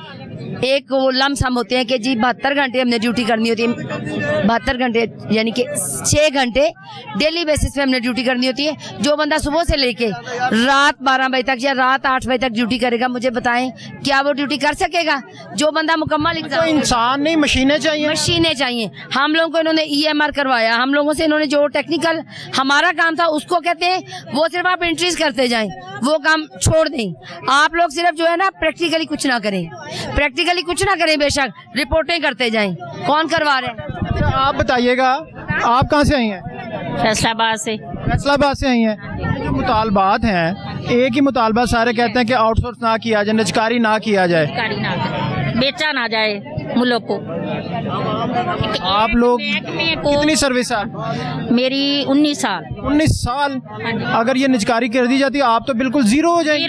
[SPEAKER 12] एक वो लमसम होते हैं कि जी 72 घंटे हमने ड्यूटी करनी होती है। 72 घंटे यानी कि 6 घंटे डेली बेसिस पे हमने ड्यूटी करनी होती है। जो बंदा सुबह से लेके रात 12 बजे तक या रात 8 बजे तक ड्यूटी करेगा, मुझे बताएं क्या वो ड्यूटी कर सकेगा? जो बंदा मुकम्मल
[SPEAKER 1] तो इंसान नहीं, मशीनें चाहिए।
[SPEAKER 12] मशीनें चाहिए। हम लोगों को इन्होंने EMR करवाया, हम लोगों से इन्होंने जो टेक्निकल हमारा काम था उसको कहते हैं वो सिर्फ आप एंट्रीज करते जाएं, वो काम छोड़ दें। आप लोग सिर्फ जो है ना प्रैक्टिकली कुछ ना करें, प्रैक्टिकली कुछ ना करें, बेशक रिपोर्टें करते जाएं। कौन करवा रहे हैं?
[SPEAKER 1] अच्छा, आप बताइएगा, आप कहाँ से आई हैं?
[SPEAKER 13] फैसलाबाद से।
[SPEAKER 1] फैसलाबाद से आई हैं। जो मुतालबात हैं, एक ही मुतालबा सारे कहते हैं कि आउटसोर्स ना किया जाए, निजकारी ना किया जाए,
[SPEAKER 13] बेचा ना जाए मुल्क को।
[SPEAKER 1] आप लोग कितनी सर्विस है?
[SPEAKER 13] मेरी 19 साल।
[SPEAKER 1] 19 साल? अगर ये निजकारी कर दी जाती आप तो बिल्कुल जीरो हो जाएगी,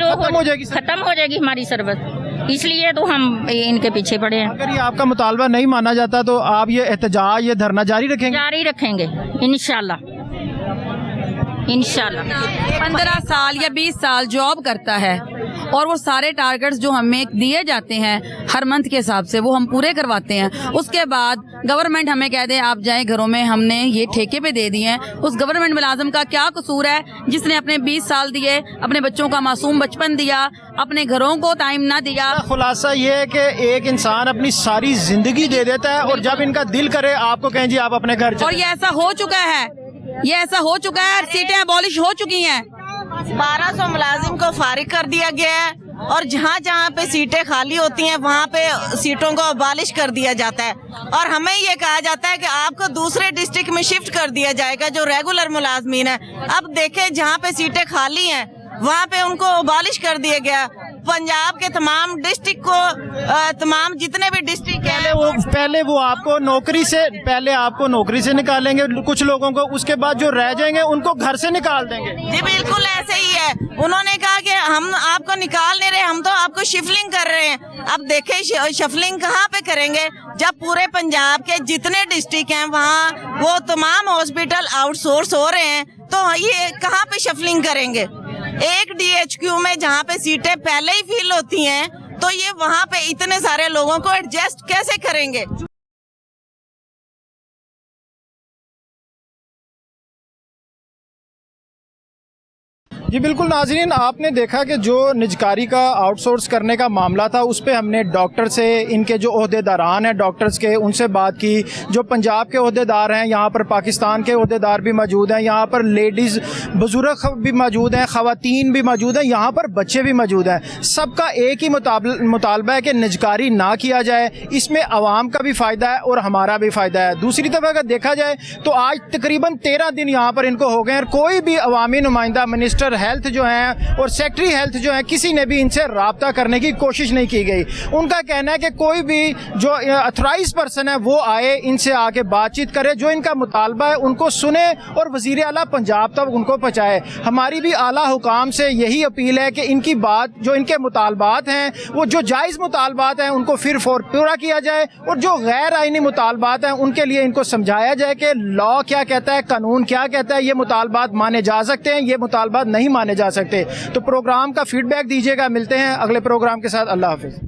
[SPEAKER 1] खत्म हो जाएगी
[SPEAKER 13] हमारी सर्विस। इसलिए तो हम इनके पीछे पड़े हैं।
[SPEAKER 1] अगर ये आपका मुतालबा नहीं माना जाता तो आप ये एहतजाज, ये धरना जारी रखेंगे?
[SPEAKER 13] जारी रखेंगे इंशाल्लाह।
[SPEAKER 14] 15 साल या 20 साल जॉब करता है और वो सारे टारगेट्स जो हमें दिए जाते हैं हर मंथ के हिसाब से वो हम पूरे करवाते हैं। उसके बाद गवर्नमेंट हमें कह दे आप जाएं घरों में, हमने ये ठेके पे दे दिए हैं। उस गवर्नमेंट मुलाजिम का क्या कसूर है जिसने अपने 20 साल दिए, अपने बच्चों का मासूम बचपन दिया, अपने घरों को टाइम ना दिया?
[SPEAKER 1] खुलासा ये है कि एक इंसान अपनी सारी जिंदगी दे देता है और जब इनका दिल करे आपको कहें जी आप अपने घर चलें।
[SPEAKER 14] और ये ऐसा हो चुका है, ये ऐसा हो चुका है, सीटें अबॉलिश हो चुकी हैं।
[SPEAKER 11] 1200 मुलाजिम को फारिग कर दिया गया है और जहाँ जहाँ पे सीटें खाली होती हैं वहाँ पे सीटों को अबॉलिश कर दिया जाता है और हमें ये कहा जाता है कि आपको दूसरे डिस्ट्रिक्ट में शिफ्ट कर दिया जाएगा जो रेगुलर मुलाजमीन है। अब देखें जहाँ पे सीटें खाली हैं वहाँ पे उनको अबॉलिश कर दिया गया। पंजाब के तमाम डिस्ट्रिक्ट को, तमाम जितने भी डिस्ट्रिक्ट हैं,
[SPEAKER 1] पहले वो आपको नौकरी से निकालेंगे कुछ लोगों को, उसके बाद जो रह जाएंगे उनको घर से निकाल देंगे।
[SPEAKER 11] जी बिल्कुल ऐसे ही है। उन्होंने कहा कि हम आपको निकाल नहीं रहे, हम तो आपको शिफलिंग कर रहे हैं। अब देखें शिफलिंग कहाँ पे करेंगे जब पूरे पंजाब के जितने डिस्ट्रिक्ट हैं वहाँ वो तमाम हॉस्पिटल आउटसोर्स हो रहे हैं, तो ये कहाँ पे शिफलिंग करेंगे? एक DHQ में जहाँ पे सीटें पहले ही फिल होती हैं तो ये वहाँ पे इतने सारे लोगों को एडजस्ट कैसे करेंगे?
[SPEAKER 1] जी बिल्कुल नाजरीन, आपने देखा कि जो निजकारी का आउटसोर्स करने का मामला था उस पर हमने डॉक्टर से, इनके जो ओहदेदारान हैं डॉक्टर्स के, उनसे बात की। जो पंजाब के ओहदेदार हैं, यहाँ पर पाकिस्तान के ओहदेदार भी मौजूद हैं, यहाँ पर लेडीज़ बुजुर्ग भी मौजूद हैं, ख़वातीन भी मौजूद हैं, यहाँ पर बच्चे भी मौजूद हैं। सबका एक ही मुतालबा है कि निजकारी ना किया जाए। इसमें आवाम का भी फ़ायदा है और हमारा भी फ़ायदा है। दूसरी तरफ अगर देखा जाए तो आज तकरीबन 13 दिन यहाँ पर इनको हो गए हैं, कोई भी अवामी नुमाइंदा, मिनिस्टर हेल्थ जो हैं और सेक्रेटरी हेल्थ जो हैं, किसी ने भी इनसे रब्ता करने की कोशिश नहीं की गई। उनका कहना है कि कोई भी जो अथराइज पर्सन है वो आए, इनसे आके बातचीत करे, जो इनका मुतालबा है उनको सुने और वज़ीर आला पंजाब तक उनको पहुँचाए। हमारी भी आला हुकाम से यही अपील है कि इनकी बात, जो इनके मुतालबात हैं, वो जो जायज़ मुतालबात हैं उनको फिर पूरा किया जाए और जो गैर आइनी मुतालबात हैं उनके लिए इनको समझाया जाए कि लॉ क्या कहता है, कानून क्या कहता है, ये मुतालबात माने जा सकते हैं, ये मुतालबात नहीं माने जा सकते। तो प्रोग्राम का फीडबैक दीजिएगा। मिलते हैं अगले प्रोग्राम के साथ। अल्लाह हाफिज़।